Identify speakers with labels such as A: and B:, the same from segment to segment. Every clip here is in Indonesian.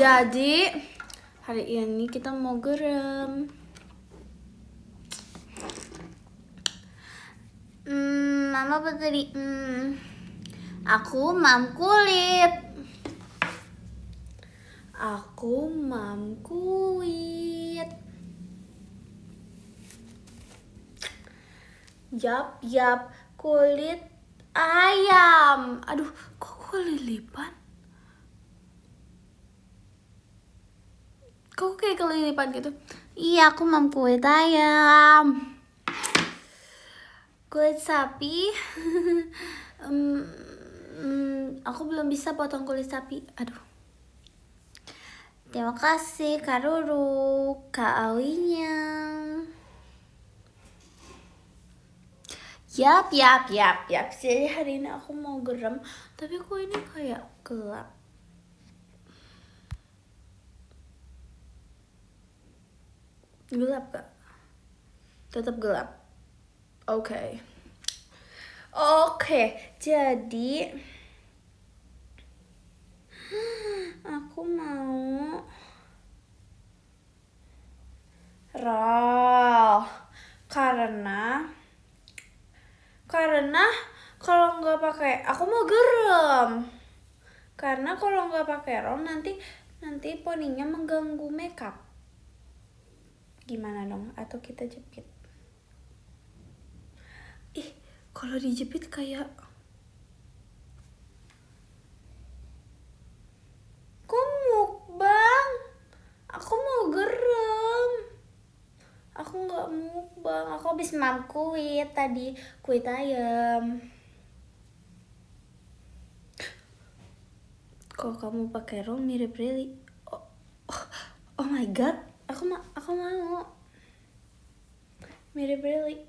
A: Jadi hari ini kita mau gerem. Mama tadi? Aku mam kulit. Aku mam kulit. Yap, kulit ayam. Aduh, kok kelilipan? Kok kayak kelilipan gitu? Iya, aku mam kulit ayam. Kulit sapi. Aku belum bisa potong kulit sapi. Aduh. Terima kasih Kak Ruru, Kak Awinya. Yap. Jadi hari ini aku mau gerem, tapi kok ini kayak gelap. Gelap gak? Tetap gelap. Oke. Jadi aku mau roll karena kalau nggak pakai, aku mau gerem. Karena kalau nggak pakai roll nanti poninya mengganggu makeup. Gimana dong? Atau kita jepit? Ih, kalau dijepit kayak kok mukbang? Aku mau gerem. Aku nggak mukbang. Aku habis mam kuit tadi, kuit ayam. Kalau kamu pakai roll mirip Really. Oh my god, aku mau mirip Really.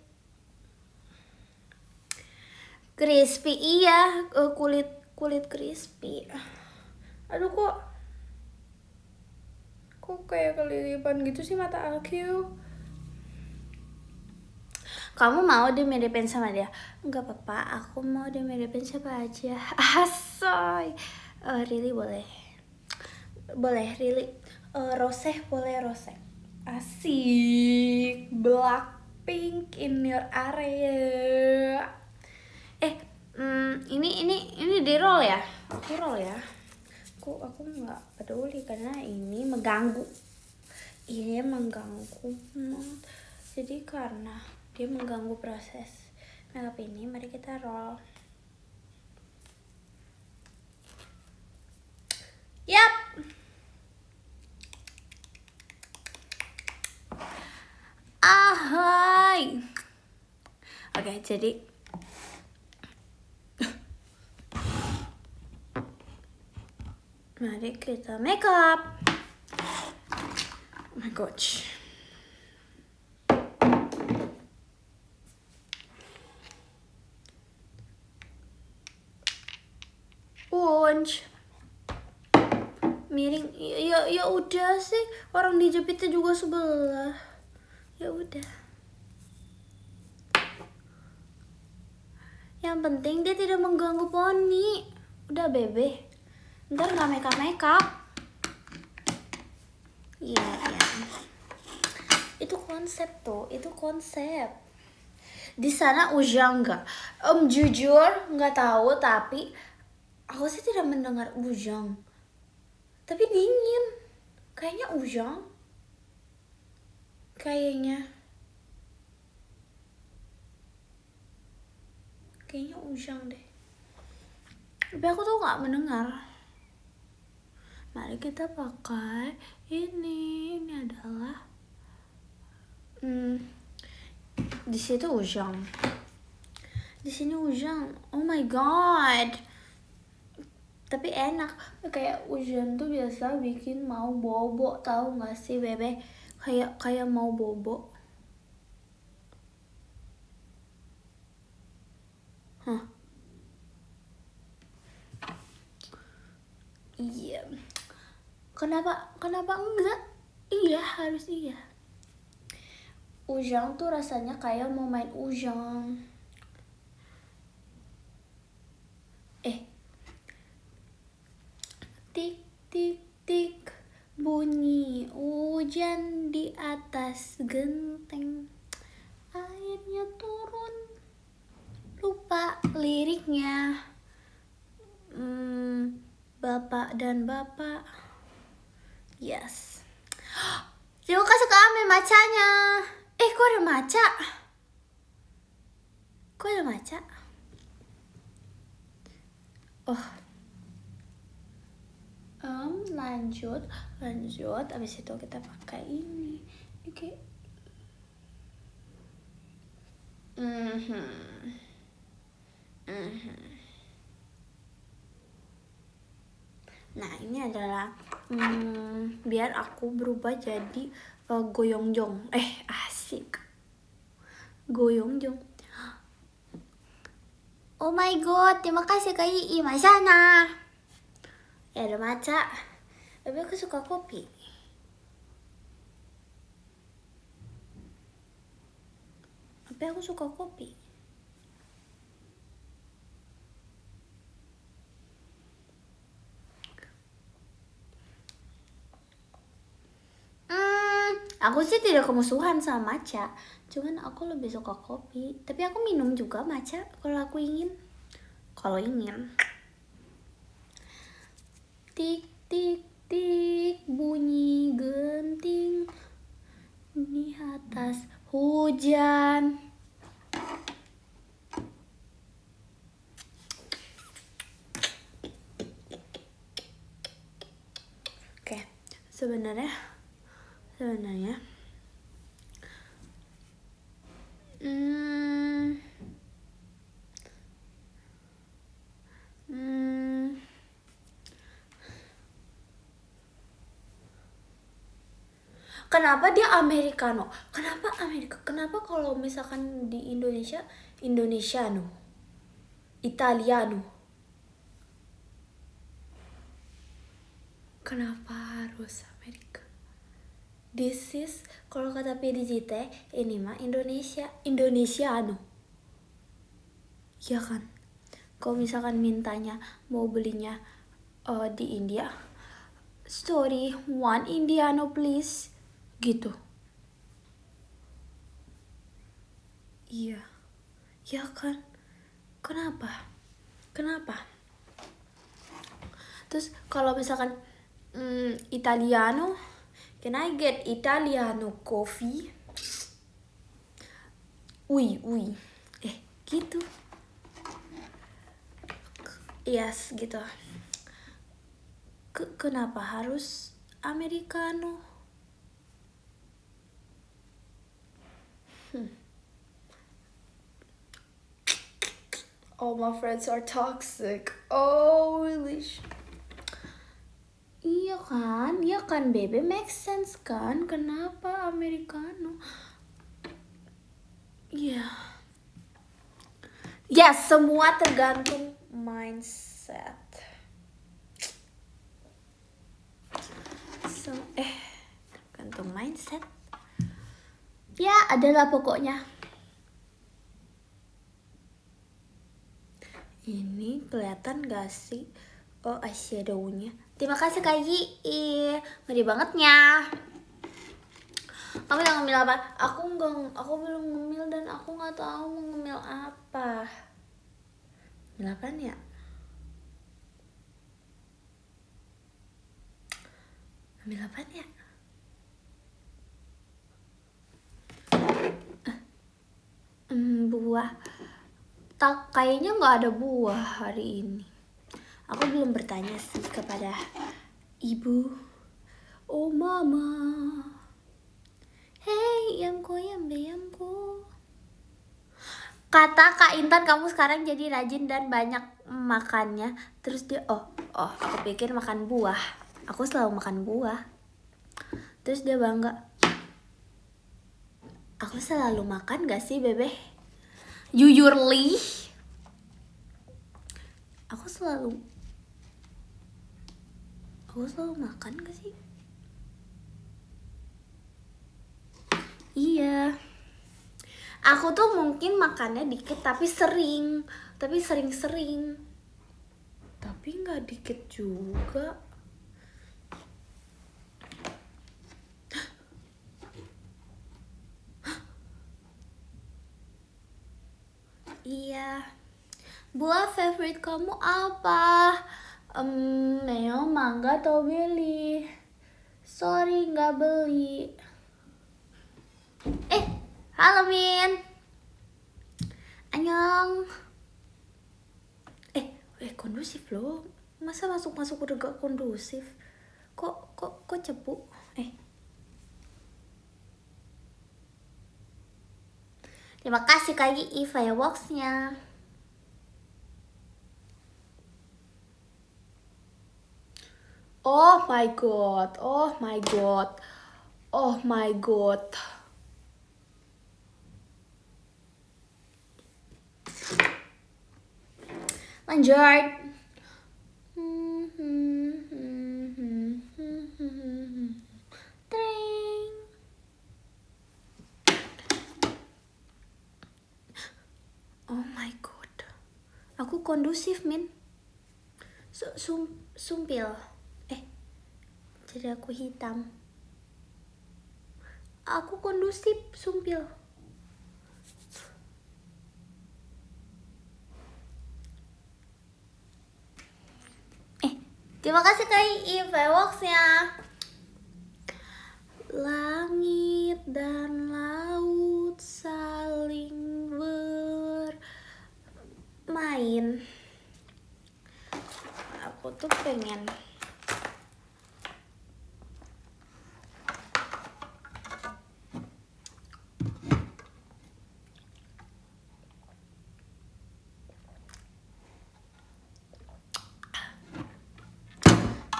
A: Crispy iya, kulit crispy. Aduh kok kayak kelilipan gitu sih mata aku. Kamu mau dimiripin sama dia? Enggak apa-apa, aku mau dimiripin siapa aja. Asoy. Really boleh. Really. Rose boleh Rose. Asik. Blackpink in your area. Ini di roll ya? Aku roll ya. Aku nggak peduli karena ini mengganggu. Ini mengganggu. Jadi karena dia mengganggu proses makeup ini, mari kita roll. Yap. Ahai. Oke, jadi mari kita makeup. Oh my gosh. Punch. Miring. Ya udah sih, orang dijepitnya juga sebelah. Ya udah. Yang penting dia tidak mengganggu poni. Udah bebe. Ntar nggak makeup. Iya. Itu konsep tuh, itu konsep. Di sana ujang nggak? Jujur nggak tahu, tapi aku sih tidak mendengar ujang. Tapi dingin. Kayaknya ujang. Kayaknya ujang deh. Tapi aku tuh nggak mendengar. Mari kita pakai ini. Ini adalah di situ ujang. Di sini ujang. Oh my god. Tapi enak. Kayak ujang tuh biasa bikin mau bobo, tahu nggak sih bebe? Kayak mau bobo. Hah? Iya. Kenapa enggak? Iya, harus iya. Ujang tuh rasanya kayak mau main ujang. Tik tik tik. hujan di atas genteng, airnya turun. Lupa liriknya. Bapak dan bapak. Yes. Terima kasih Kak Ame macanya. Kok ada maca? Kok ada maca? Oh. Lanjut. Abis itu kita pakai ini. Oke. Nah, ini adalah biar aku berubah jadi Goyongjong. Asik. Goyongjong. Oh my god, terima kasih Kak Ii. Masana. Ya ada maca. Tapi aku suka kopi. Aku sih tidak kemusuhan sama matcha, cuman aku lebih suka kopi. Tapi aku minum juga matcha kalau aku ingin. Tik tik tik bunyi genting di atas hujan. Oke, sebenarnya kenapa dia Americano? Kenapa kalau misalkan di Indonesia Indonesiano, Italiano? Kenapa harus Amerika? This is, kalau kata PDJT, ini mah Indonesiano. Ya kan? Kalau misalkan mintanya mau belinya di India, sorry, one Indiano please. Gitu. Iya. Ya kan? Kenapa? Terus kalau misalkan Italiano, can I get Italiano coffee? Ui. Gitu. Yes, gitu. Kenapa harus Americano? All my friends are toxic. Oh, really? Iya kan, baby, make sense kan? Kenapa Americano? Iya. Yes, semua tergantung mindset. Tergantung mindset. Ya, adalah pokoknya. Ini kelihatan gak sih? Oh, eyeshadow-nya. Terima kasih Kak Yi. Ngeri bangetnya. Kamu udah ngemil apa? Aku belum ngemil dan aku nggak tahu mau ngemil apa. Ngemil apaan ya? Ngemil apaan ya? Buah. Kayaknya nggak ada buah hari ini. Aku belum bertanya sih kepada ibu. Oh mama. Hey, yamko. Kata Kak Intan, kamu sekarang jadi rajin dan banyak makannya. Terus dia, aku pikir makan buah. Aku selalu makan buah. Terus dia bangga. Aku selalu makan gak sih, Bebe? Jujurly, aku selalu makan gak sih? Iya. Aku tuh mungkin makannya dikit tapi sering. Tapi gak dikit juga. Iya. Buah favorit kamu apa? Neo, mangga atau beli? Sorry, nggak beli. Halo Min. Annyeong. Kondusif loh. Masa masuk udah gak kondusif? Kok cepu? Terima kasih Kak Yi fireworks-nya. Oh my god. Lanjut. Tring. Oh my god. Aku kondusif, Min. Sumpil. Jadi aku hitam. Aku kondusif, sumpil. Terima kasih Kak fireworks-nya. Langit dan laut saling bermain. Aku tuh pengen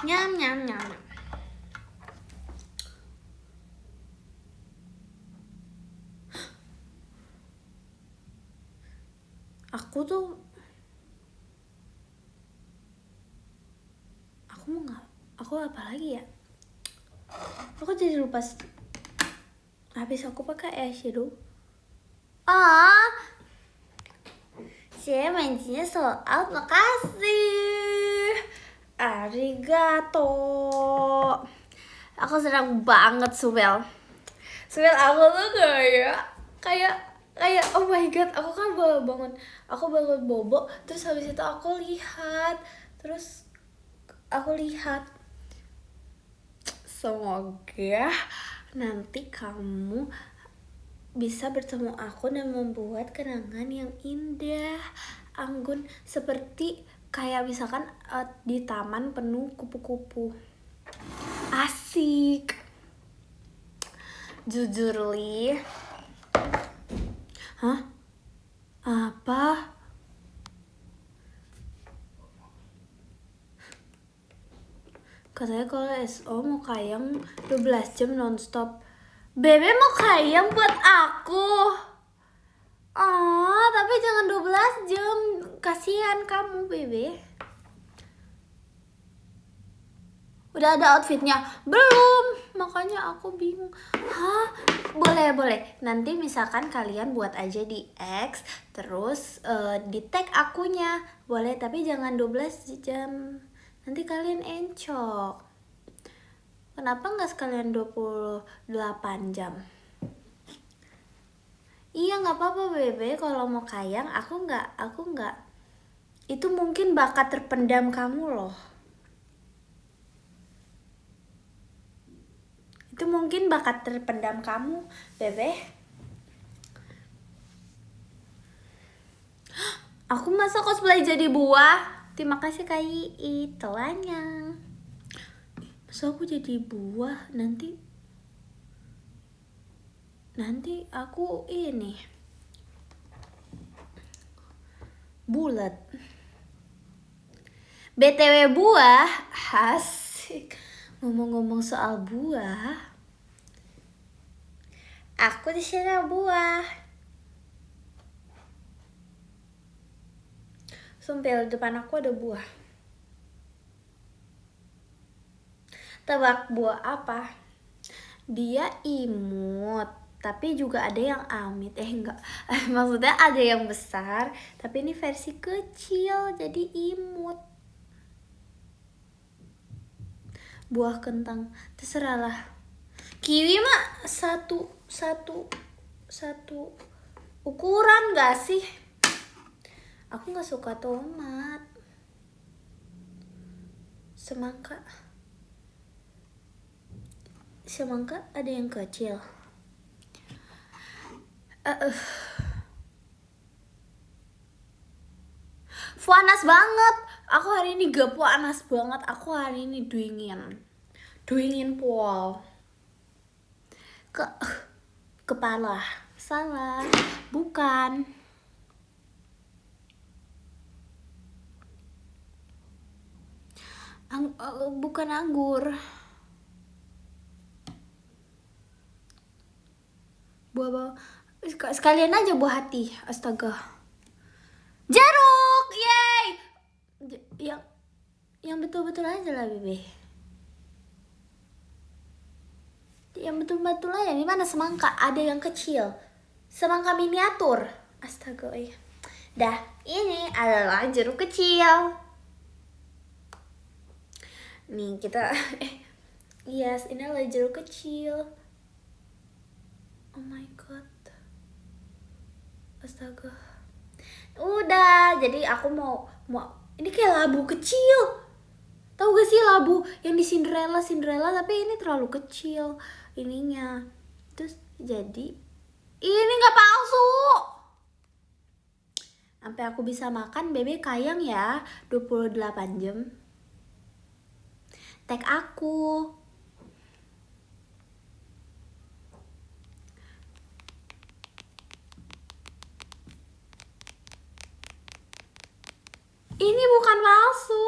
A: nyam. Aku apa lagi ya? Aku jadi lupa. Habis aku pakai eyeshadow. Saya mancingnya sold out, makasih. Arigato. Aku senang banget, Subel, aku tuh kayak oh my god, aku kan bangun bobo, terus habis itu aku lihat semoga nanti kamu bisa bertemu aku dan membuat kenangan yang indah, anggun, seperti kayak misalkan di taman penuh kupu-kupu. Asik. Jujur Li. Hah? Apa? Katanya kalau SO mau kayang 12 jam nonstop. Bebe mau kayang buat aku. Tapi jangan 12 jam. Kasihan kamu, Bebe. Udah ada outfitnya? Belum. Makanya aku bingung. Boleh. Nanti misalkan kalian buat aja di X, terus di tag akunya. Boleh, tapi jangan 12 jam. Nanti kalian encok. Kenapa nggak sekalian 28 jam? Iya, nggak apa-apa Bebe. Kalau mau kayang, aku nggak. Itu mungkin bakat terpendam kamu loh. Itu mungkin bakat terpendam kamu, Bebe. Aku masa cosplay jadi buah. Terima kasih Kak Yi telannya. Masa aku jadi buah nanti aku ini bulat. BTW buah, asik. Ngomong-ngomong soal buah, aku di sini buah. Sumpil, depan aku ada buah. Tebak buah apa? Dia imut, tapi juga ada yang amit. Enggak. Maksudnya ada yang besar, tapi ini versi kecil, jadi imut. Buah kentang, terserahlah. Kiwi mah satu ukuran gak sih? Aku nggak suka tomat. Semangka ada yang kecil. Panas banget. Aku hari ini gak panas banget. Aku hari ini dingin pol. Kepala. Salah. Bukan. Bukan anggur. Buah sekalian aja buah hati. Astaga. Jeruk. Yeay. Yang betul-betul aja lah, Bebe. Yang betul-betul aja. Di mana semangka? Ada yang kecil. Semangka miniatur. Astaga, ya. Dah, ini adalah jeruk kecil. Nih, kita yes, ini adalah jeruk kecil. Oh my god. Astaga. Udah, jadi aku mau ini kayak labu kecil. Tahu gak sih labu yang di Cinderella tapi ini terlalu kecil ininya. Terus jadi ini nggak palsu. Sampai aku bisa makan, Bebe kayang ya 28 jam. Tag aku. Ini bukan palsu.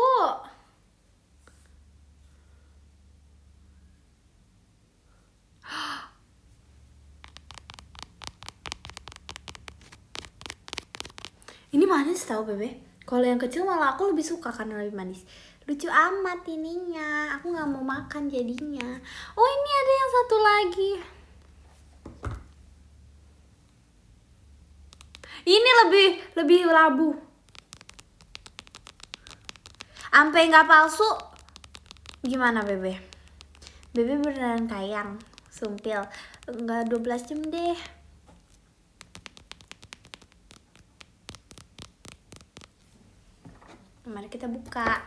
A: Ini manis tau, Bebe. Kalau yang kecil malah aku lebih suka karena lebih manis. Lucu amat ininya. Aku nggak mau makan jadinya. Oh, ini ada yang satu lagi. Ini lebih labu. Ampe nggak palsu. Gimana, Bebe? Bebe beneran kayang. Sumpil. Nggak 12 jam deh. Mari kita buka.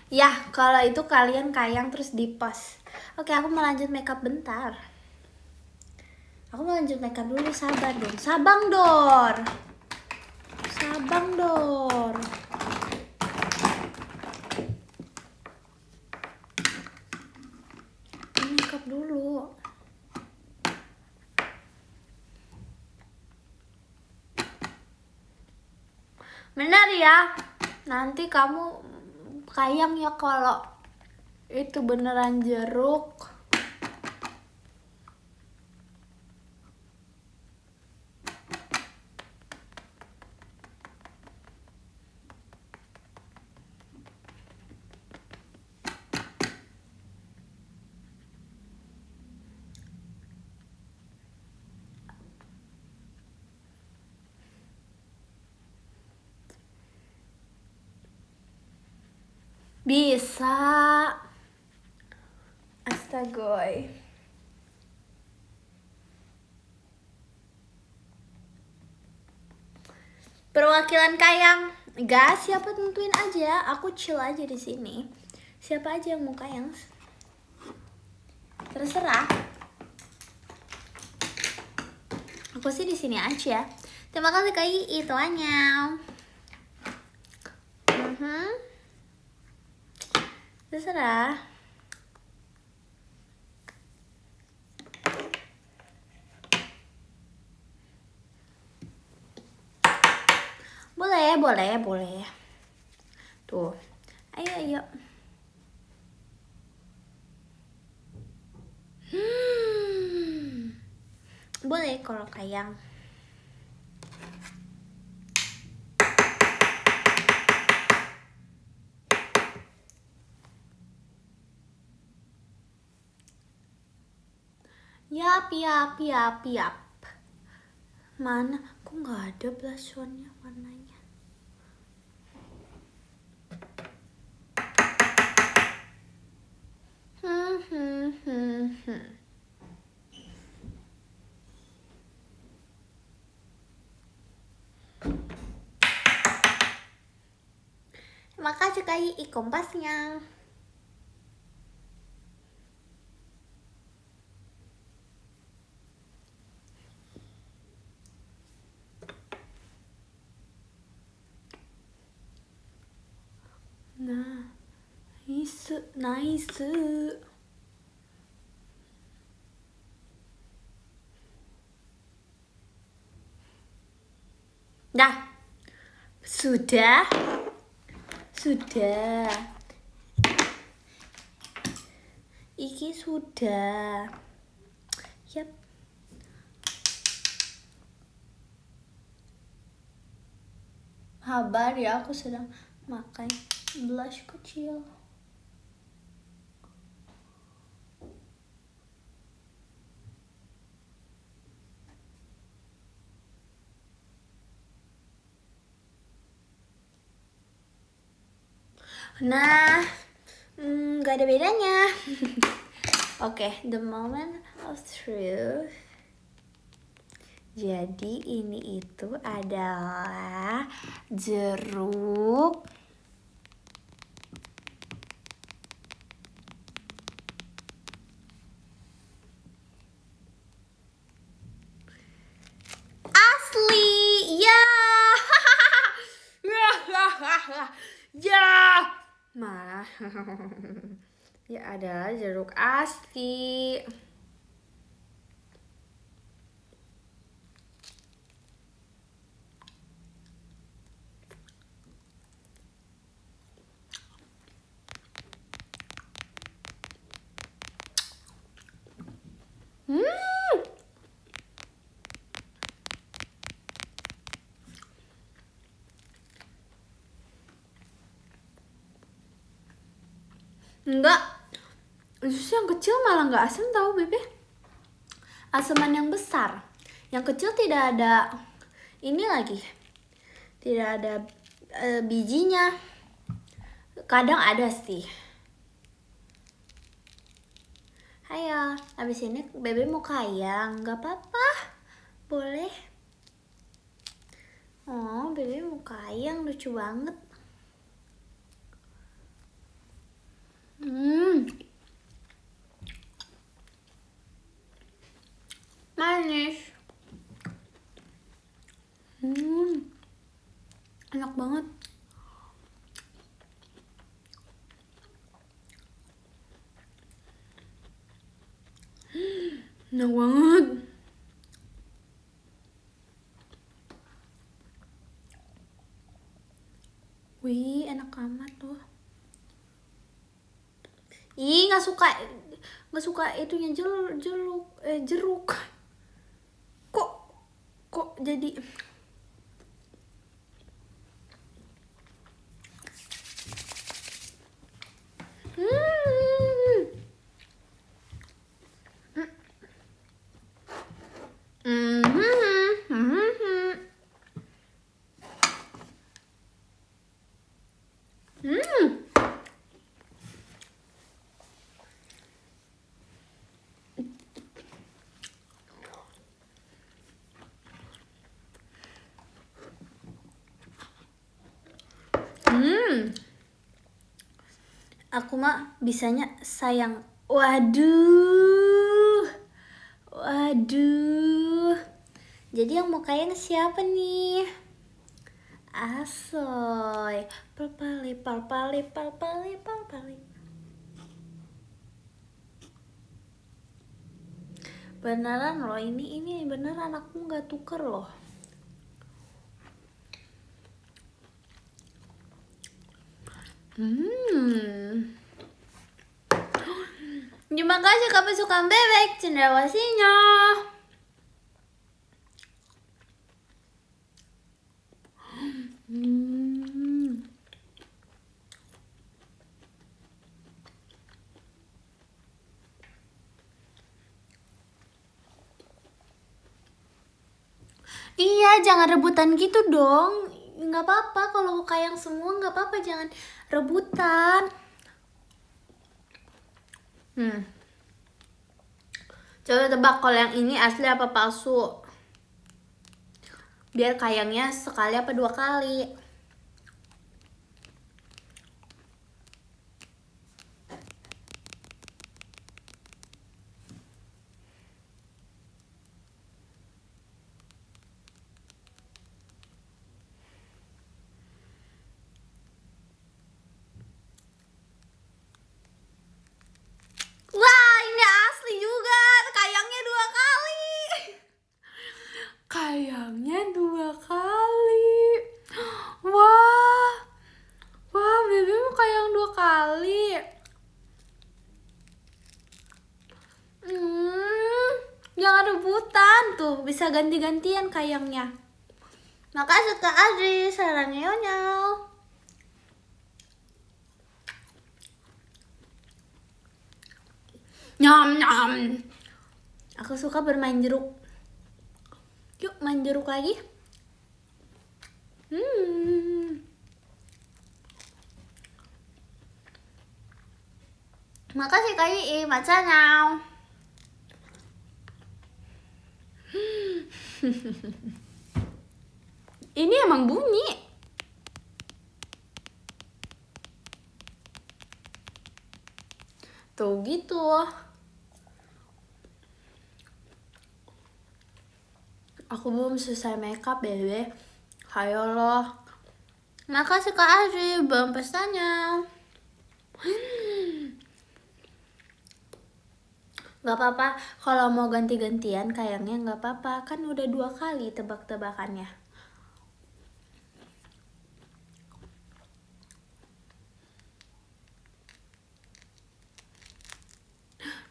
A: Ya, kalau itu kalian kayang terus di post. Oke, aku mau lanjut makeup bentar. Aku mau lanjut makeup dulu, sabar dong. Sabang dor. Makeup dulu. Benar ya. Nanti kamu kayang ya kalau itu beneran jeruk. Bisa. Astagoy. Perwakilan kayang. Gas, siapa tentuin aja. Aku chill aja di sini. Siapa aja yang mau kayang? Terserah. Aku sih di sini aja. Terima kasih Kak itu hanya. Terserah. Boleh. Tuh. Ayo. Boleh kalau kayang. Yap. Mana? Kok nggak ada blush on-nya warnanya? Makasih Kak kompasnya. Nice. Dah. Sudah. Iki sudah. Yap. Kabar ya, aku sedang makan blush kecil. Nah, gak ada bedanya. Oke, the moment of truth. Jadi ini itu adalah jeruk asli. Ya. Ya. Malah. Ya adalah jeruk asli. Enggak, jus yang kecil malah nggak asam tahu Bebe. Asaman yang besar, yang kecil tidak ada ini lagi, tidak ada bijinya. Kadang ada sih. Ayo, abis ini Bebe mau kayang, nggak apa-apa, boleh. Oh, Bebe mau kayang, lucu banget. Manis. Enak banget. Enak banget. Wih, enak amat tuh. Ih, nggak suka itunya jeruk. Kok jadi aku mah bisanya sayang. Waduh. Jadi yang mau kayang siapa nih? Asoy. Palpali. Beneran loh, ini beneran aku nggak tuker loh. Terima kasih kesukaan bebek cendrawasinya. Iya, jangan rebutan gitu dong. Nggak apa-apa kalau kayang semua, nggak apa-apa, jangan rebutan. Coba tebak kalau yang ini asli apa palsu. Biar kayangnya sekali apa 2 kali. Wah, ini asli juga. Kayangnya 2 kali. Kayangnya 2 kali. Wah. Wah, Bebe mau kayang 2 kali. Jangan rebutan tuh, bisa ganti-gantian kayangnya. Makasih Kak Adri, sarannya Nyonya. Nyam nyam. Aku suka bermain jeruk. Yuk main jeruk lagi. Makasih Kak Ii, macanya. Ini emang bunyi. Tuh gitu. Aku belum selesai makeup, Bebe. Hayo loh. Makasih Kak Adri, belum pestanya. Gak apa-apa, kalau mau ganti-gantian kayaknya gak apa-apa. Kan udah 2 kali tebak-tebakannya.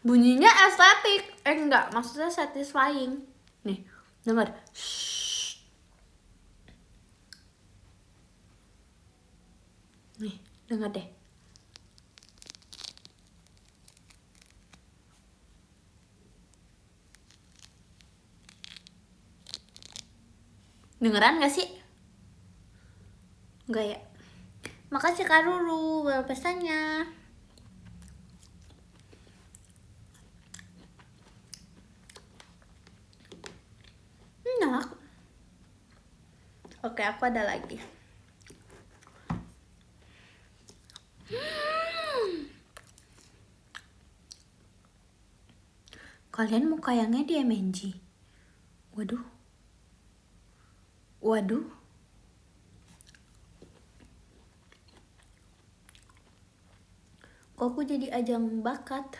A: Bunyinya estetik. Enggak, maksudnya satisfying. Nih, denger. Nih, denger deh. Dengeran gak sih? Enggak ya? Makasih Kak Ruru, buat pesannya. Enak. Oke, aku ada lagi. Kalian mau kayangnya di MNG? Waduh. Waduh. Kok aku jadi ajang bakat?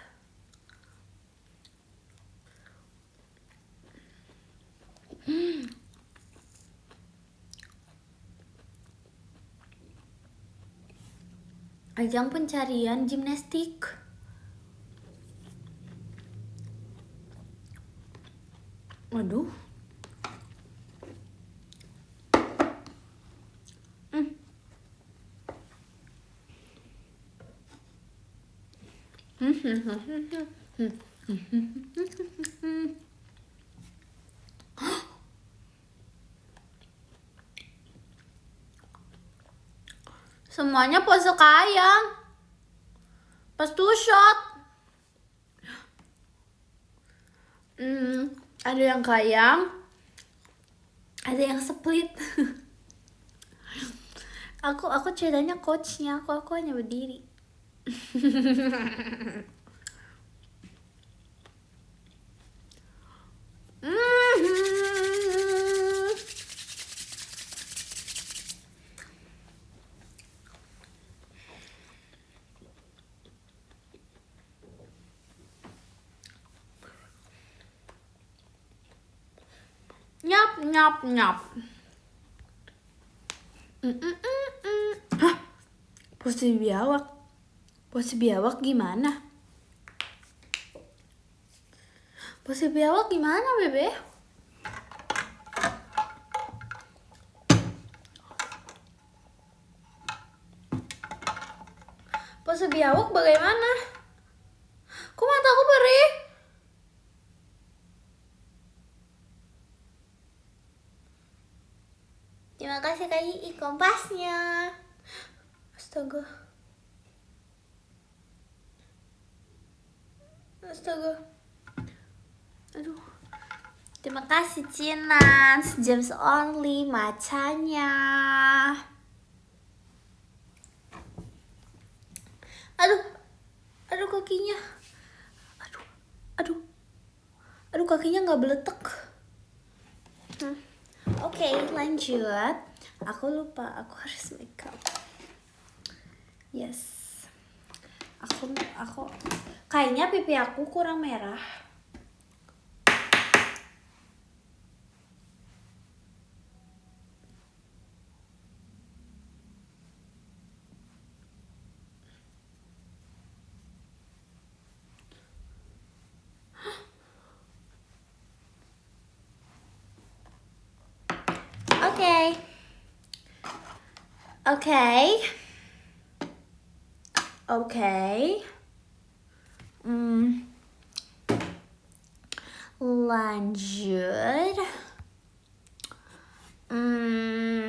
A: Ajang pencarian gimnastik. Waduh. Semuanya pose kayang. Pas 2 shot. Ada yang kayang, ada yang split. aku ceritanya coachnya, aku hanya berdiri. Nyap nyap nyap. Hah? Pose biawak. Pose biawak gimana? Pose biawak gimana, Bebe? Pose biawak bagaimana? Kok mataku perih? Terima kasih Kak Ii kompasnya. Astaga. Astaga. Aduh. Terima kasih Cinan, James Only macanya. Aduh kakinya. Aduh kakinya nggak beletek. Oke, lanjut. Aku lupa, aku harus makeup. Yes. Aku kayaknya pipi aku kurang merah. Oke. Lanjut.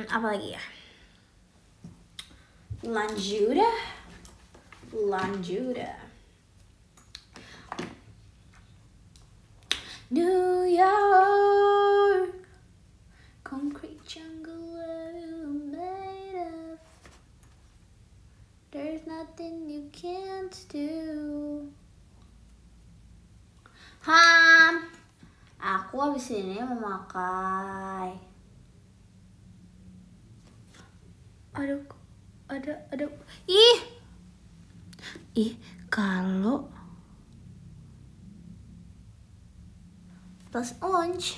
A: Apa lagi ya? Lanjut. New York, concrete jungle made of. There's nothing you can't do. Aku habis ini memakai. Ada. Kalau plus orange,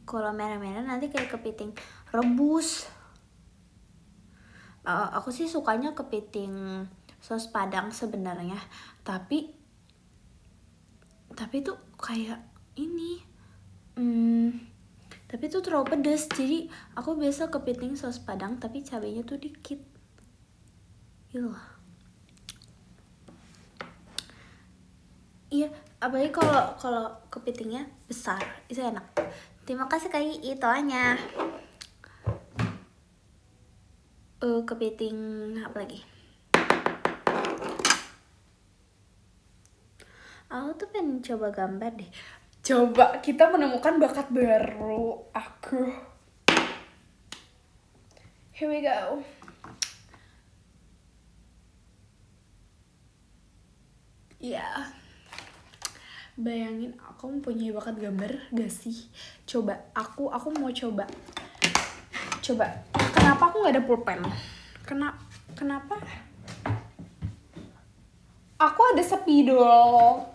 A: kalau merah-merah nanti kayak kepiting rebus. Aku sih sukanya kepiting sos Padang sebenarnya, tapi itu kayak ini, tapi itu terlalu pedas. Jadi aku biasa kepiting sos Padang tapi cabenya tuh dikit. Iya, apalagi kalau kepitingnya besar, itu enak. Terima kasih Kak Itoanya. Kepiting apa lagi? Aku tuh pengen coba gambar deh. Coba kita menemukan bakat baru aku. Here we go. Ya. Bayangin aku mempunyai bakat gambar gak sih? Coba, aku mau coba. Kenapa aku gak ada pulpen? Kenapa? Aku ada spidol.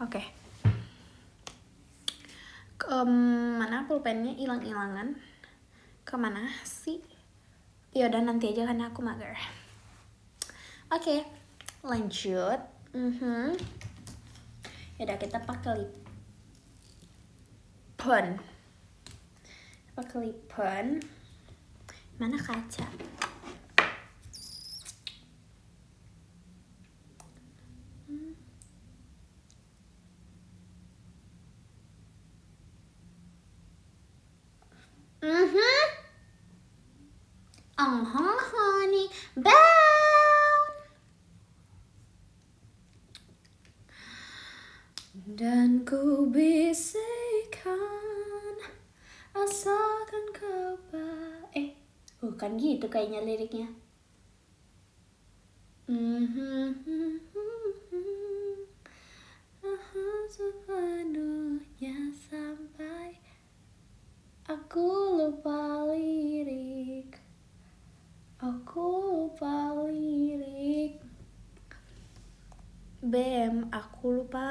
A: Oke. Mana pulpennya hilang-hilangan? Kemana sih? Yaudah nanti aja karena aku mager. Oke. Lanjut. Yaudah kita pakai lipon. Mana kaca? Honey, bound. Dan ku bisikan asalkan kau bukan gitu kayaknya liriknya. Sepenuhnya sampai aku lupa lirik. Bem, aku lupa.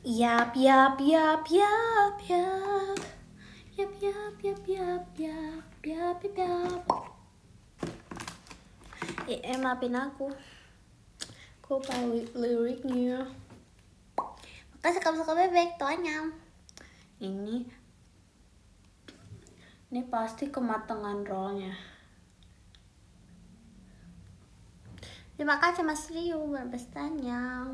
A: Yap. Maafin aku lupa liriknya. Makasih kamu suka bebek, Toanya. Ini pasti kematangan rollnya. Terima kasih Mas Rio berpestanya.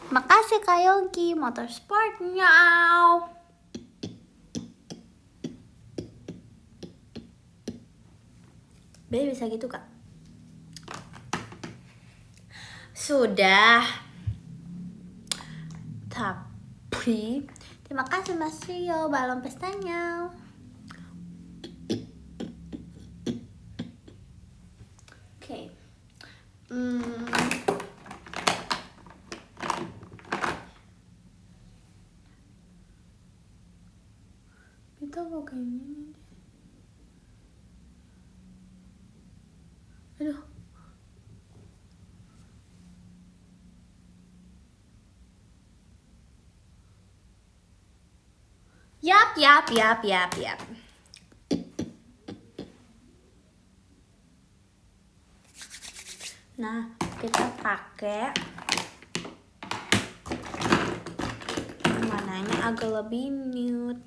A: Makasih Kak Yogi, motorsportnya. Be bisa gitu Kak? Sudah. Tapi terima kasih Mas Rio balon pestanya. Oke. Kita mau kayak gini deh. Aduh. Yap. Nah, kita pakai mananya agak lebih nude.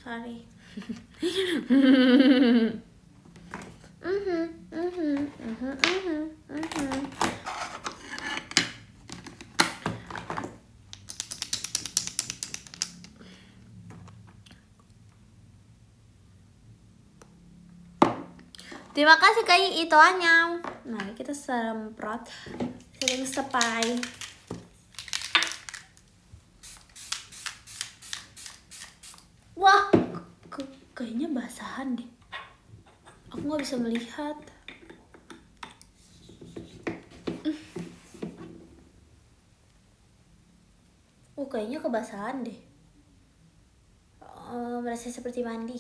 A: Sorry. Terima kasih kayak ituannya. Mari kita semprot setting spray. Wah, kayaknya basahan deh. Aku nggak bisa melihat. Kayaknya kebasahan deh. Merasa seperti mandi.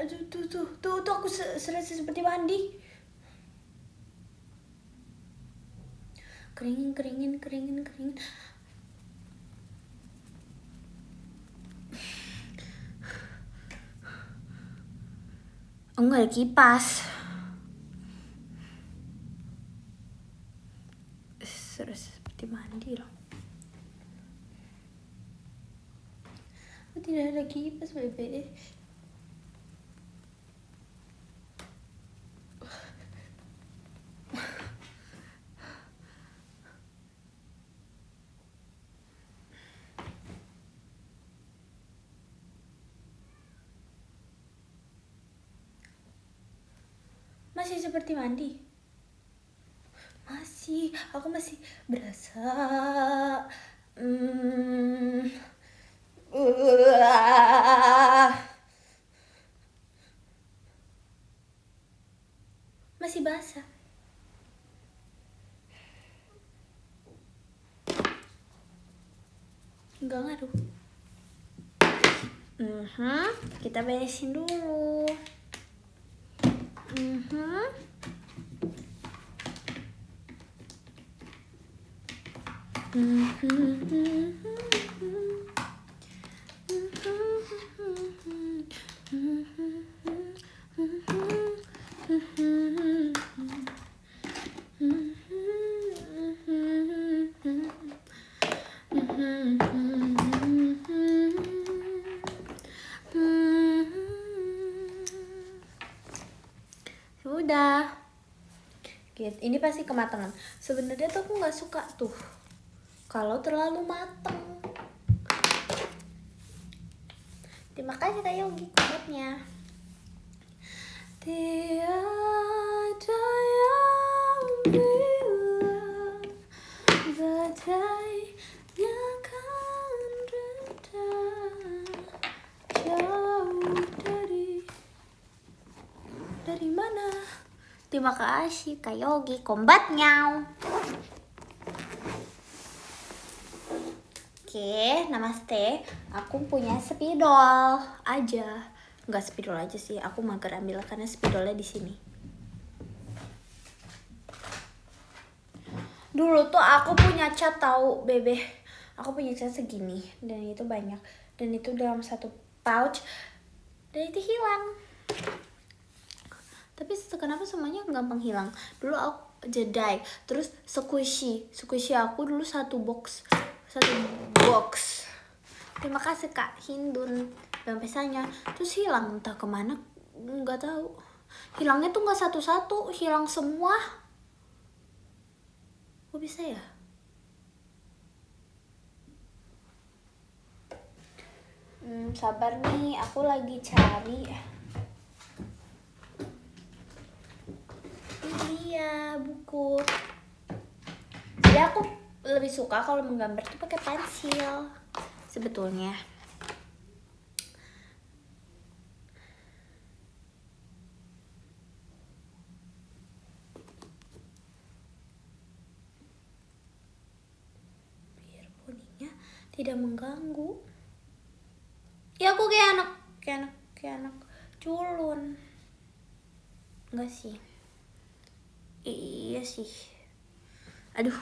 A: Aduh, tuh aku serasa seperti mandi. Keringin. Oh, nggak ada kipas. Serasa seperti mandi loh. Oh, tidak ada kipas, bebe. Masih seperti mandi. Aku masih berasa masih basah. Enggak ngaruh. Kita beresin dulu. Sudah. Ini pasti kematangan. Sebenarnya tuh aku nggak suka tuh kalau terlalu matang. Terima kasih Kak Yogi kuatnya. Tiada yang bilang badainya kan reda jauh dari mana? Terima kasih Kak Yogi kombatnya. Oke, namaste. Aku punya spidol aja. Nggak spidol aja sih, aku mager ambil karena spidolnya di sini. Dulu tuh aku punya cat tahu bebe, aku punya cat segini dan itu banyak dan itu dalam satu pouch dan itu hilang. Tapi kenapa semuanya gampang hilang? Dulu aku jedai, terus squishy aku dulu satu box. Terima kasih Kak Hindun pempesanya, terus hilang entah kemana, nggak tahu. Hilangnya tuh nggak satu-satu, hilang semua. Kok bisa ya? Sabar nih, aku lagi cari. Iya, buku. Jadi aku lebih suka kalau menggambar tuh pakai pensil sebetulnya. Biar poninya tidak mengganggu. Ya aku kayak anak culun. Enggak sih. Iya sih. Aduh.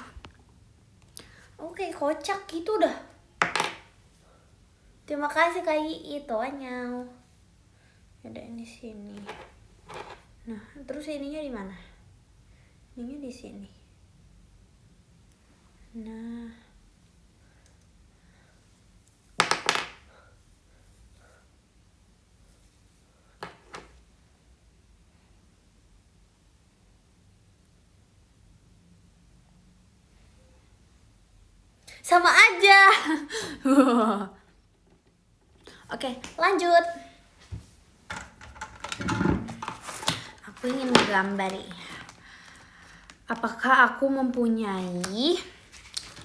A: Oke, kocak gitu dah. Terima kasih Kak itu anyau. Ada di sini. Nah, terus ininya di mana? Ininya di sini. Nah. Sama aja. Oke, lanjut. Aku ingin menggambar. Apakah aku mempunyai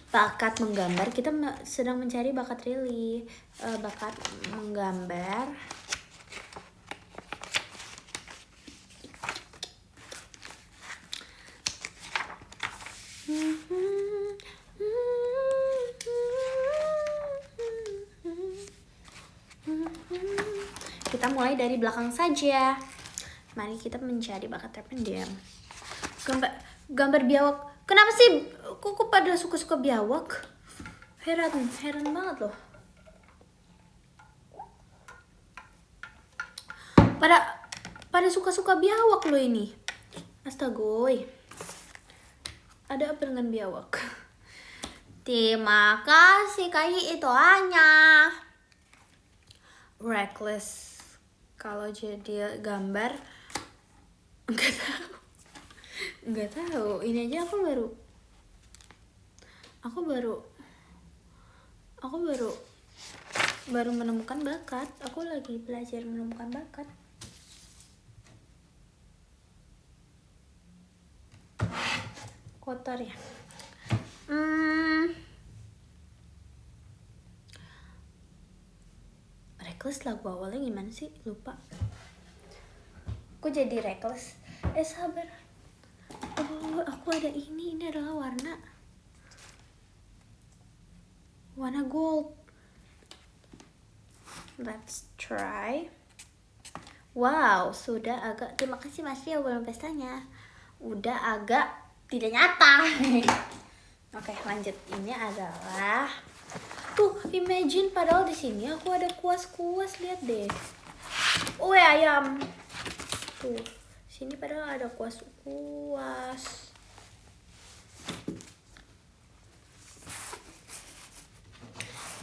A: bakat menggambar? Kita sedang mencari bakat Rilly. Bakat menggambar. Kita mulai dari belakang saja. Mari kita mencari bakat terpendam. Gambar biawak. Kenapa sih kok pada suka-suka biawak? Heran banget loh. Pada suka-suka biawak loh ini. Astagoy. Ada apa dengan biawak? Terima kasih kayak itu hanya reckless. Kalau jadi gambar nggak tahu. Ini aja aku baru menemukan bakat. Aku lagi belajar menemukan bakat. Kotor ya. Reckless lagu awalnya gimana sih? Lupa. Aku jadi reckless. Sabar. Oh, aku ada ini. Ini adalah warna gold. Let's try. Wow, sudah agak. Terima kasih Mas Rio belum pestanya. Udah agak tidak nyata. Oke, lanjut. Ini adalah tuh, imagine padahal di sini aku ada kuas-kuas, lihat deh. Oh ya, ayam. Tuh, sini padahal ada kuas-kuas.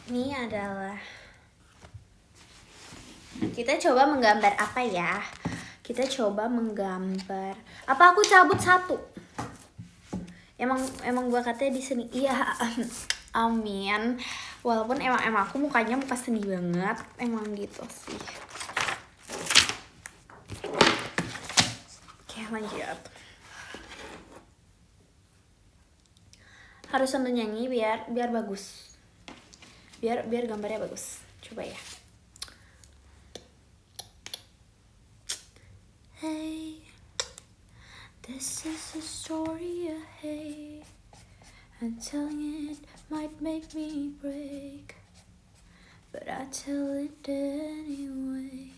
A: Ini adalah, kita coba menggambar apa ya? Kita coba menggambar. Apa aku cabut satu? Emang gua katanya di sini. Iya, amin. Walaupun emang aku mukanya muka seni banget, emang gitu sih. Oke, lanjut. Harus sambil nyanyi biar bagus. Biar gambarnya bagus. Coba ya. Hey, this is a story of hate, and telling it might make me break, but I tell it anyway.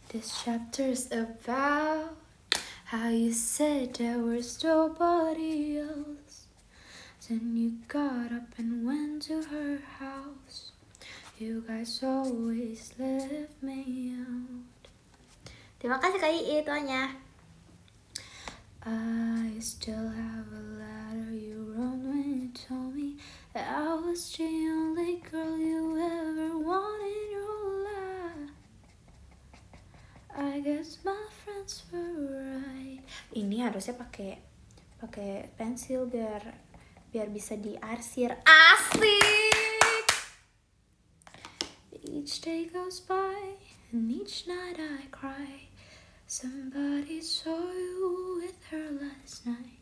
A: This chapter's about how you said there was nobody else. Then you got up and went to her house. You guys always left me out. Terima kasih Kak Ii tuanya. I still have a letter you wrote when you told me that I was the only girl you ever wanted in your life. I guess my friends were right. Ini harusnya pakai pensil biar bisa diarsir. Asik. Each day goes by and each night I cry. Somebody saw you with her last night.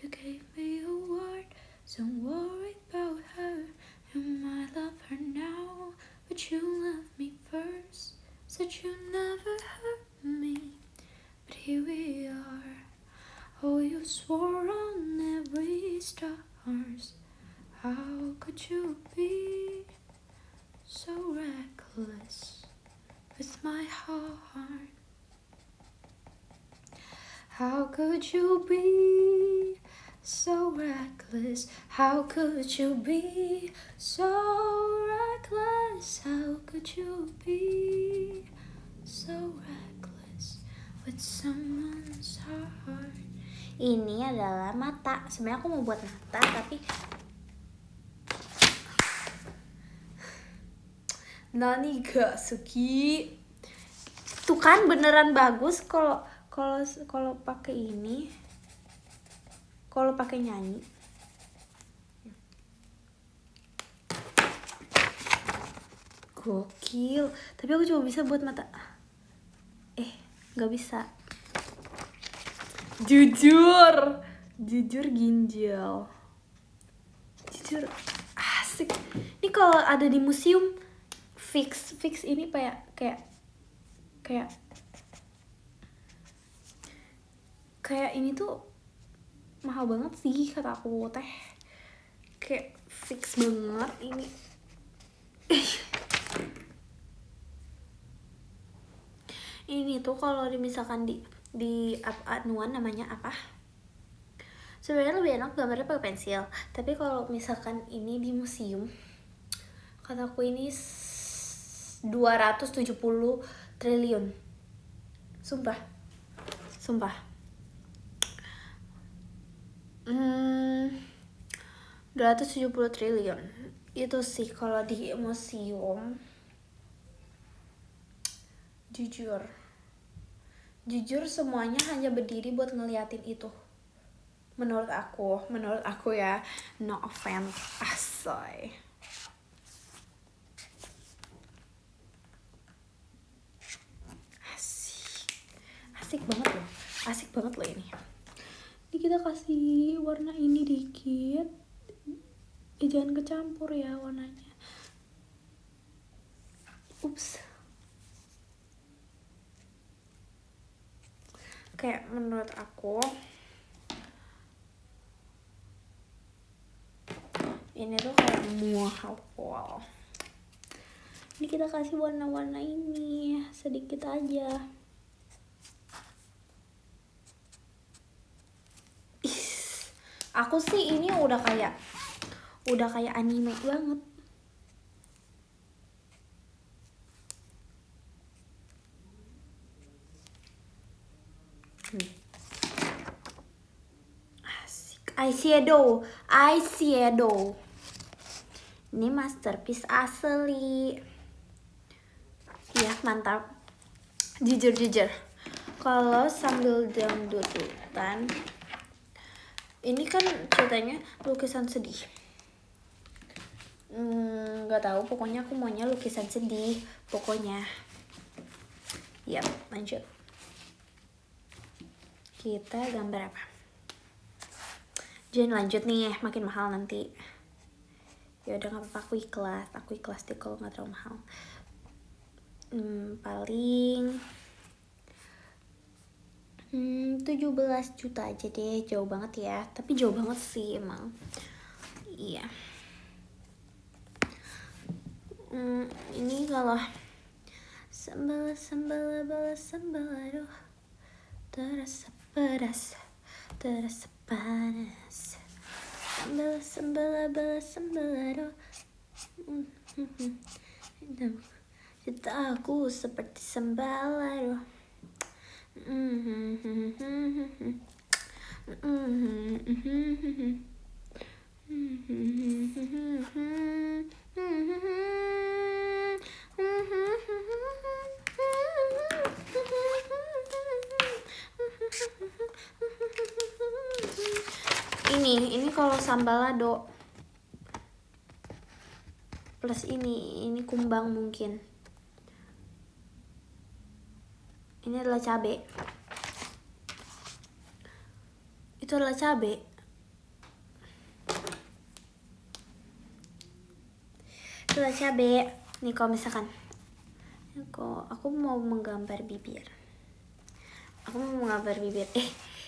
A: You gave me a word, don't worry about her. You might love her now, but you loved me first. Said you never hurt me, but here we are. Oh, you swore on every stars. How could you be so reckless with my heart? How could you be so reckless? How could you be so reckless? How could you be so reckless with someone's heart? Ini adalah mata. Sebenarnya aku mau buat mata, tapi Nani gak suki. Tuh kan beneran bagus kalau pakai ini, kalau pakai nyanyi. Gokil. Tapi aku cuma bisa buat mata. Nggak bisa. Jujur ginjal. Jujur asik. Ini kalau ada di museum fix ini kayak ini tuh mahal banget sih kata aku teh. Kayak fix banget ini. Ini tuh kalau misalkan di anuan namanya apa? Sebenarnya lebih enak gambarnya pakai pensil. Tapi kalau misalkan ini di museum, kataku ini 270 triliun. Sumpah. 270 triliun itu sih kalau di museum. Jujur semuanya hanya berdiri buat ngeliatin itu. Menurut aku ya, no offense, asoy. Asik banget loh ini. Ini kita kasih warna ini dikit. Jangan kecampur ya warnanya. Ups. Kayak menurut aku ini tuh kayak wow. Ini kita kasih warna-warna ini sedikit aja. Aku sih ini udah kayak anime banget. Asik. Eyeshadow. Ini masterpiece asli. Ya mantap. Jujur. Kalau sambil dangdutan, ini kan ceritanya lukisan sedih. Nggak tahu, pokoknya aku maunya lukisan sedih. Pokoknya. Ya, lanjut. Kita gambar apa? Jangan lanjut nih, makin mahal nanti. Ya udah nggak apa-apa, aku ikhlas deh kalau nggak terlalu mahal. Paling 17 juta aja deh, jauh banget ya. Tapi jauh banget sih emang. Iya. Ini kalau Sambal sambal bala sambal aduh, terasa pedas, terasa panas. Sambal sambal bala sambal aduh. Cinta aku seperti sambal aduh. Ini kalau sambal lado plus ini kumbang mungkin. Ini adalah cabai. Itu adalah cabai. Itu adalah cabai. Nih kalau misalkan aku mau menggambar bibir.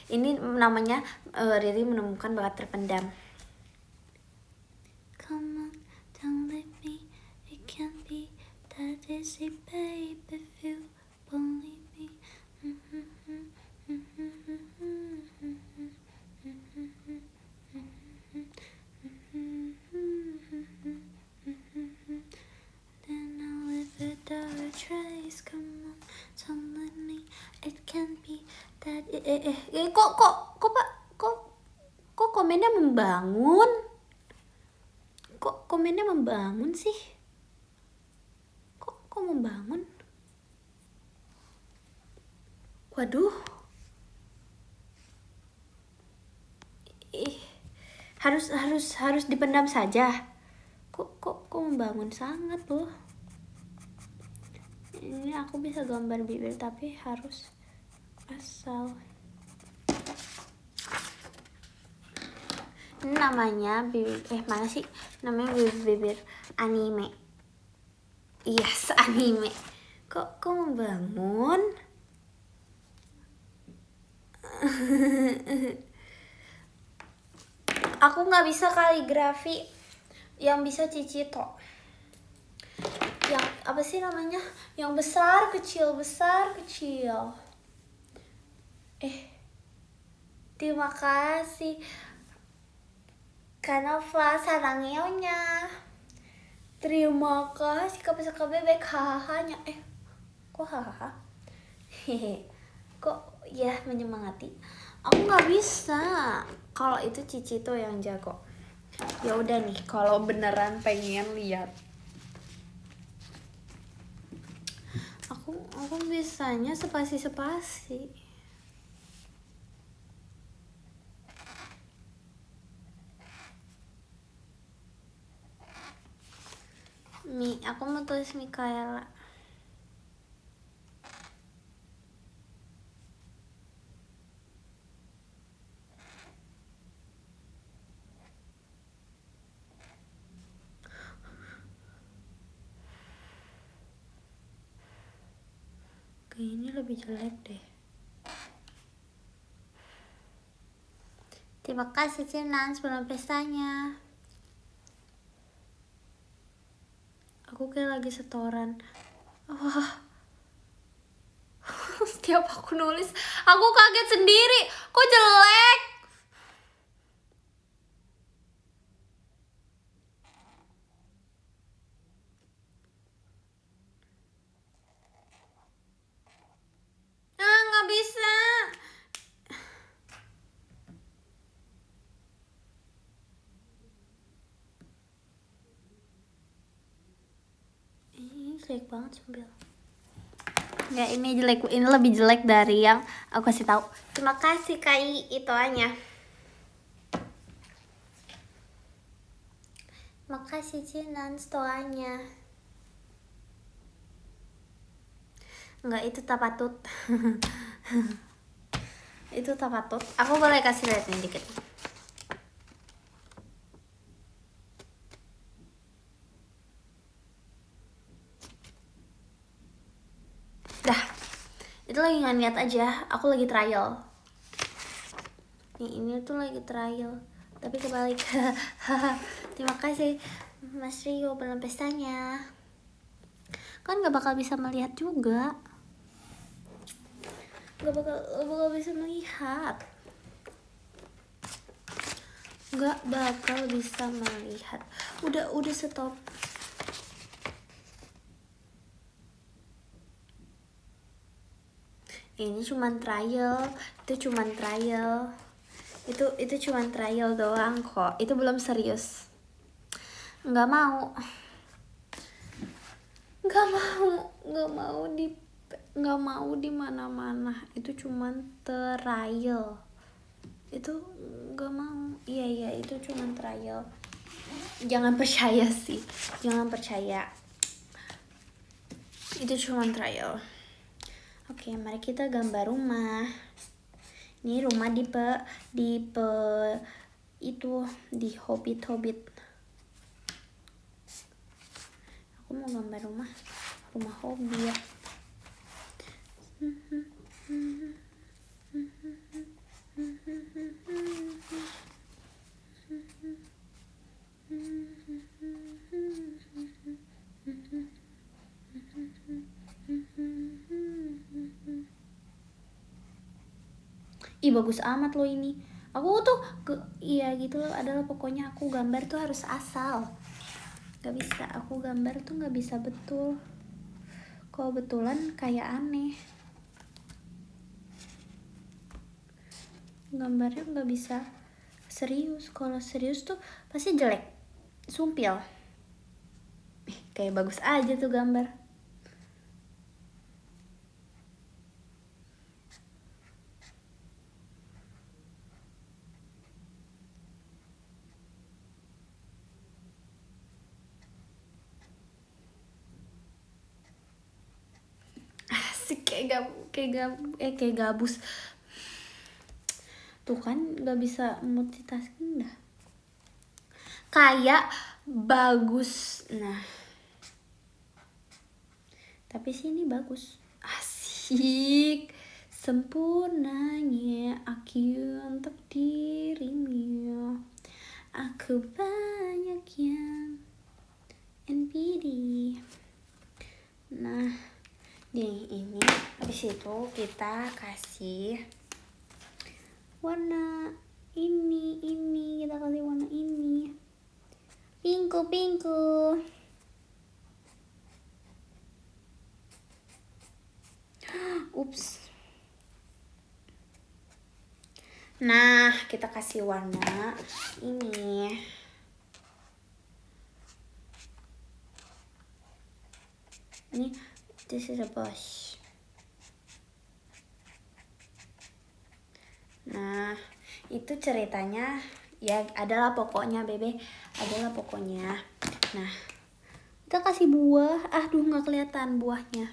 A: Ini namanya Riri menemukan bakat terpendam. Come on, don't let me. It can't be that easy, babe, if you believe me. Then I'll live without a trace. Come on, don't let me. It can't be that. Kok komennya membangun? Kok komennya membangun sih? Kok membangun? Waduh. Harus dipendam saja. Kok membangun sangat loh. Ini aku bisa gambar bibir tapi harus asal. Ini namanya bibir mana sih? Namanya bibir anime. Yes, anime. Kok membangun? Aku nggak bisa kaligrafi yang bisa Cicito. Yang apa sih namanya? Yang besar kecil. Terima kasih Kanova sarangnya. Terima kasih kapal bebek hahanya. Kok hahaha? Kok ya menyemangati. Aku nggak bisa. Kalau itu Cicito yang jago. Ya udah nih, kalau beneran pengen lihat. Aku bisanya spasi. Aku mau tulis Mikaela. Ini lebih jelek deh. Terima kasih Cinan sebelum pestanya. Aku kayak lagi setoran. Wah. Setiap aku nulis, aku kaget sendiri. Kok jelek? Nggak bisa. Ini jelek banget sambil. Ya ini jelek, ini lebih jelek dari yang aku kasih tahu. Terima kasih Kai ituannya. Makasih Cinan stoanya. Enggak, itu tapatut. Itu tapatut. Aku boleh kasih lihat nih dikit. Dah. Itu lagi nggak niat aja. Aku lagi trial. Ini tuh lagi trial. Tapi kebalik. Terima kasih Mas Rio belum pestanya. Kan gak bakal bisa melihat juga. Gak bakal bisa melihat. Gak bakal bisa melihat. Udah stop. Ini cuman trial. Itu cuman trial. Itu cuman trial doang kok. Itu belum serius. Nggak mau di mana-mana. Itu cuman trial. Itu nggak mau. Iya itu cuman trial. Jangan percaya sih. Jangan percaya. Itu cuman trial. Oke, mari kita gambar rumah. Ini rumah di Hobbit. Aku mau gambar rumah Hobbit. Ih, bagus amat loh ini. Aku tuh iya gitu loh, adalah pokoknya aku gambar tuh harus asal. Gak bisa, aku gambar tuh gak bisa betul. Kalau betulan kayak aneh. Gambarnya gak bisa serius. Kalau serius tuh pasti jelek, sumpil. Kayak bagus aja tuh gambar. Asik, kayak gabus. Tuh kan gak bisa multitasking dah. Kayak bagus. Nah, tapi sini bagus. Asik. Sempurnanya aku untuk dirimu. Aku banyak yang NPD. Nah, di ini habis itu kita kasih warna ini kita kasih warna ini. Pinku. Ups. Nah, kita kasih warna ini. Ini, this is a bush. Nah, itu ceritanya ya adalah pokoknya bebe, adalah pokoknya. Nah, kita kasih buah. Aduh, nggak kelihatan buahnya.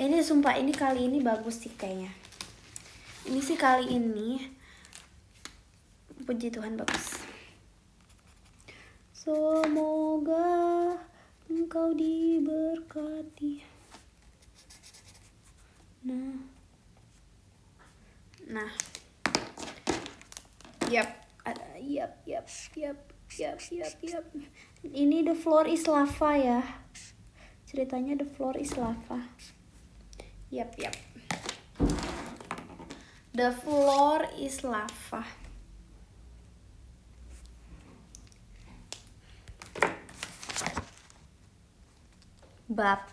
A: Ini sumpah ini kali ini bagus sih kayaknya. Ini sih kali ini, puji Tuhan bagus. Semoga engkau diberkati. Nah. Yap. Ini the floor is lava ya. Ceritanya the floor is lava. Yap. The floor is lava. Bab.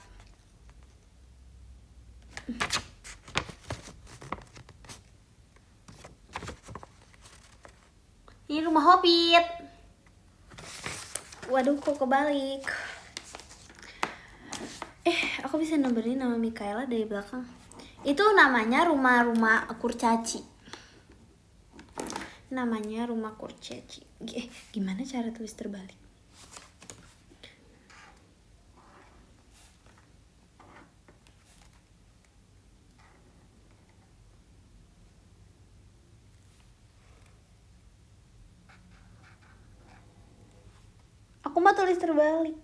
A: Ini rumah Hobbit. Waduh, kok kebalik. Aku bisa nomborin nama Mikaela dari belakang. Itu namanya rumah kurcaci. Namanya rumah kurcaci. Gimana cara tulis terbalik? Aku mah tulis terbalik.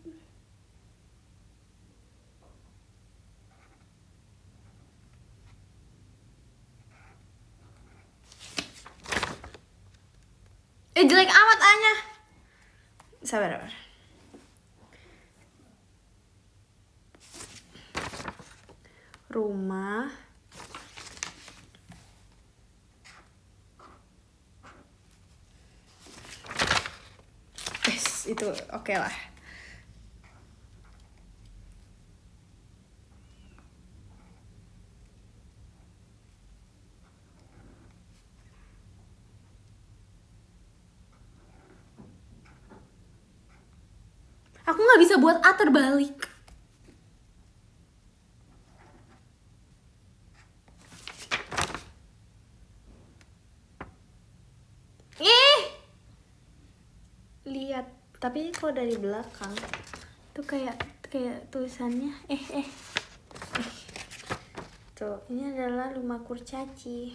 A: Jelek amat A-nya. Sabar. rumah, itu oke lah. Aku nggak bisa buat A terbalik. Lihat, tapi kalau dari belakang tuh kayak tulisannya tuh, ini adalah rumah kurcaci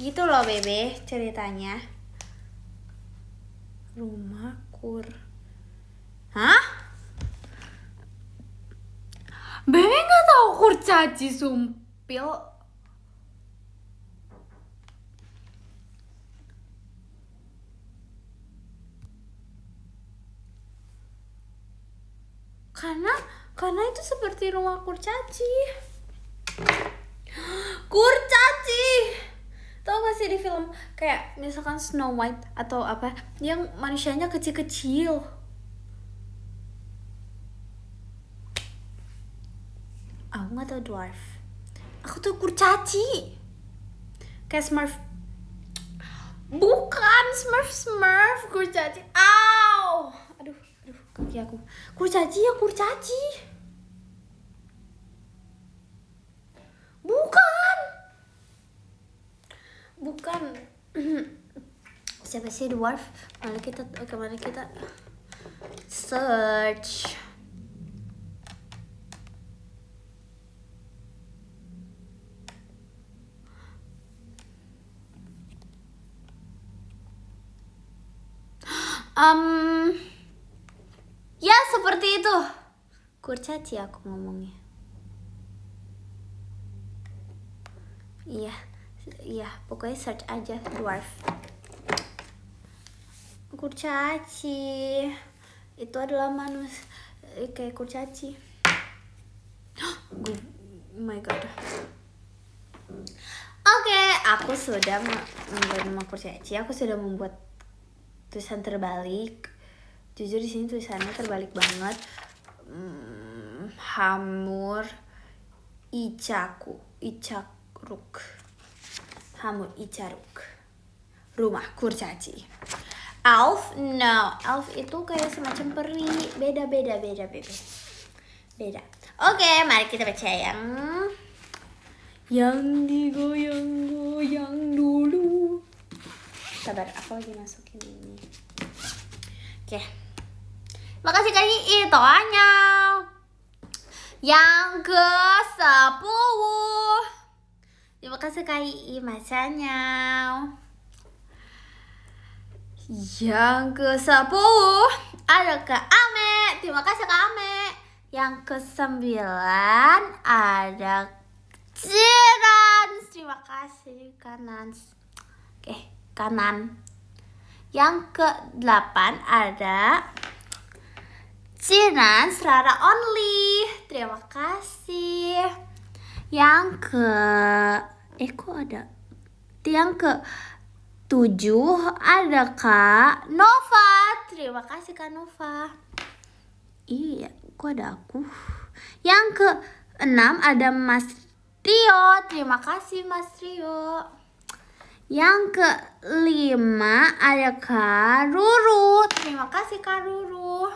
A: gitu loh bebe ceritanya. Rumah kur, hah? Bebe nggak tahu kurcaci, sumpil. Karena itu seperti rumah kurcaci. Kurcaci. Tau gak sih di film kayak misalkan Snow White atau apa yang manusianya kecil-kecil. Aku gak tau dwarf. Aku tuh kurcaci. Kayak Smurf. Bukan Smurf, kurcaci. Aw. Aduh, kaki aku. Kurcaci ya kurcaci. Bukan. Siapa sih dwarf? Mari kita search. Ya seperti itu. Kurcaci aku ngomongnya. Iya, pokoknya search aja dwarf. Kurcaci itu adalah manusia kayak kurcaci. Oh my god. Oke, aku sudah membuat rumah kurcaci. Aku sudah membuat tulisan terbalik. Jujur di sini tulisannya terbalik banget. Hamur Icaruk. Hamur Icaruk. Rumah kurcaci. Elf, no. Elf itu kayak semacam peri. Beda. Oke, mari kita baca yang digoyang-goyang dulu. Sabar, aku lagi masukin ini. Oke. Makasih Kak Ii, toanya. Yang ke-10. Terima kasih Kak Ii, macanya. Yang ke-10 ada Kak Ame. Terima kasih Kak Ame. Yang ke-9 ada Cirans. Terima kasih Kanans. Oke, kanan. Yang ke-8 ada Cirans Rara Only. Terima kasih. Yang kok ada? Yang ke-7 ada Kak Nova. Terima kasih Kak Nova. Iya, kok ada aku? Yang ke-6 ada Mas Rio. Terima kasih Mas Rio. Yang ke-5 ada Kak Ruru. Terima kasih Kak Ruru.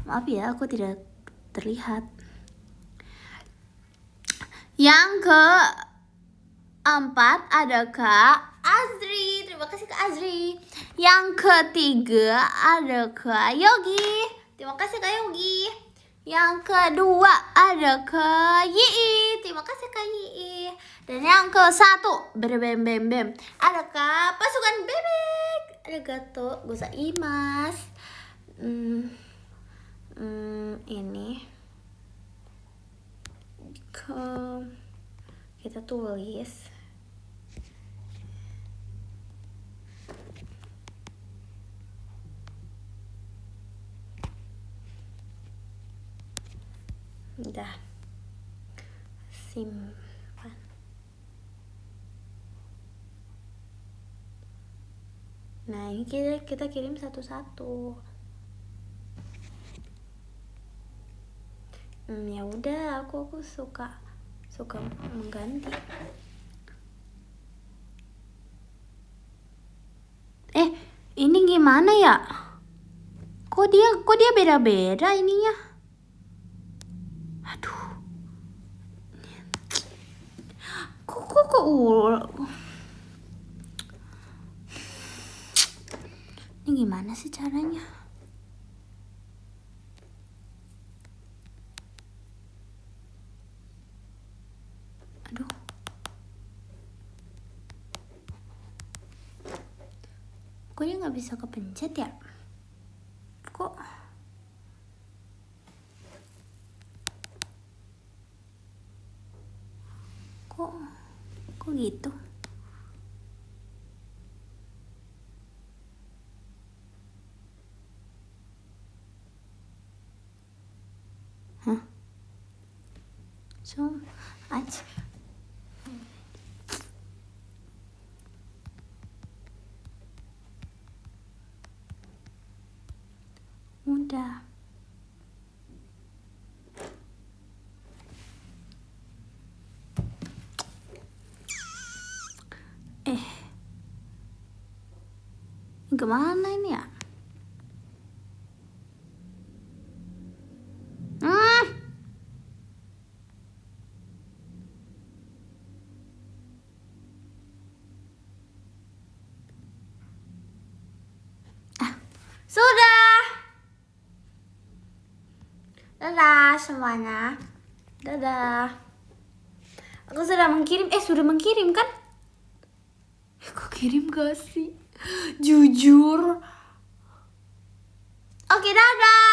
A: Maaf ya, aku tidak terlihat. Yang ke-4 ada Kak Azri. Terima kasih Kak Azri. Yang ke-3 ada Kak Yogi. Terima kasih Kak Yogi. Yang kedua ada Kak Yi. Terima kasih Kak Yi. Dan yang ke-1 bem ada Kak Pasukan Bebek. Ada Gato Gosaimas. Ini kita tulis. Udah. Simpan. Nah, ini kita kirim satu-satu. Ya udah, aku suka mengganti. Ini gimana ya? Kok dia beda-beda ininya? Aduh. Kok ini gimana sih caranya? Aduh. Kok dia nggak bisa kepencet ya? Kok gitu? Hah? So, udah. Kemana ini ya? Sudah. Dadah semuanya. Dadah. Aku sudah mengirim. Sudah mengirim kan? Kok kirim gak sih? Jujur. Oke, dadah.